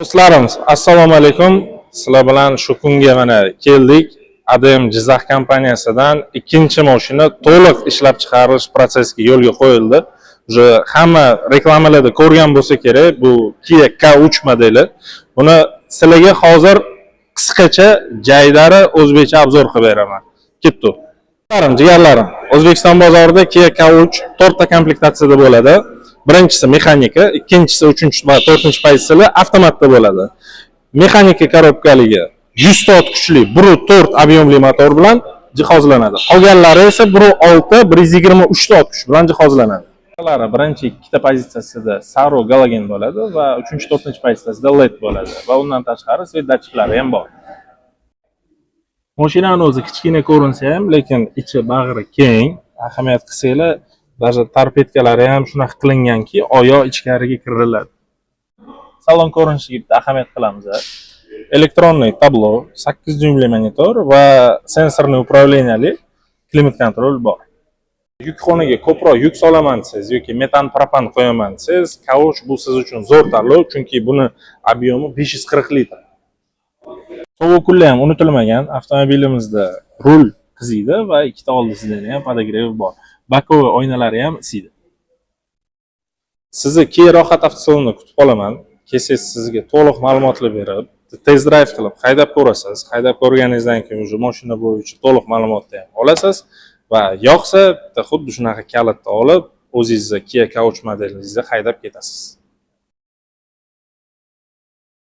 Do'stlarim, assalomu alaykum. Sizlar bilan shu kunga mana keldik. ADM Jizzax kompaniyasidan ikkinchi mashina to'liq ishlab chiqarish prosesiga yo'lga qo'yildi. Уже hamma reklamalarda ko'rgan bo'lsa kerak, bu Kia K3 modeli. Buni sizlarga hozir qisqacha jaydari o'zbekcha obzor qilib beraman. Ketdi. Jigarlarim, O'zbekiston bozorida Kia K3 4 ta komplektatsiyada bo'ladi. Birinchisi mexanika, ikkinchisi, uchinchisi va to'rtinchi pozitsiyali avtomatda bo'ladi. Mexanika korobkaligi 100 tot kuchli 1.4 объемli motor bilan jihozlanadi. Qolganlari esa 1.6, 123 tot kuch bilan jihozlanadi. Birinchi ikkita pozitsiyasida Saro Galogen bo'ladi va uchinchi, to'rtinchi pozitsiyasida LED bo'ladi va undan tashqari svet datchiklari ham bor. Mashinaning o'zi kichkina ko'rinsa ham, lekin ichi bag'ri keng. Ahamiyat qilsanglar, даже torpedkalari ham shunaqa qilinganki, oyoq ichkariga kiriladi. Salon ko'rinishiga bitta ahamiyat qilamiz. Elektronniy tablo, 8 dyuymli monitor va sensorli upravleniyali klimat kontrol bor. Yukxonaga ko'proq yuk solaman desangiz yoki metan propan qo'yaman desangiz, K3 bu siz uchun zo'r tanlov, chunki buni ob'yomi 540 litr. Sovuq kunlar ham unutilmagan, avtomobilimizda rul qiziydi va ikkita old sidani ham podogrev bor. Bokovoy oynalari ham isiydi. Sizni Kia Rohat avtosalonida kutib qolaman. Kelsangiz sizga to'liq ma'lumotlar berib, test drive qilib haydab ko'rasiz. Haydab ko'rganingizdan keyin o'sha mashina bo'yicha to'liq ma'lumotni ham olasiz va yoqsa, xuddi shunaqa kalitni olib, o'zingizga Kia K3 modelingizni haydab ketasiz.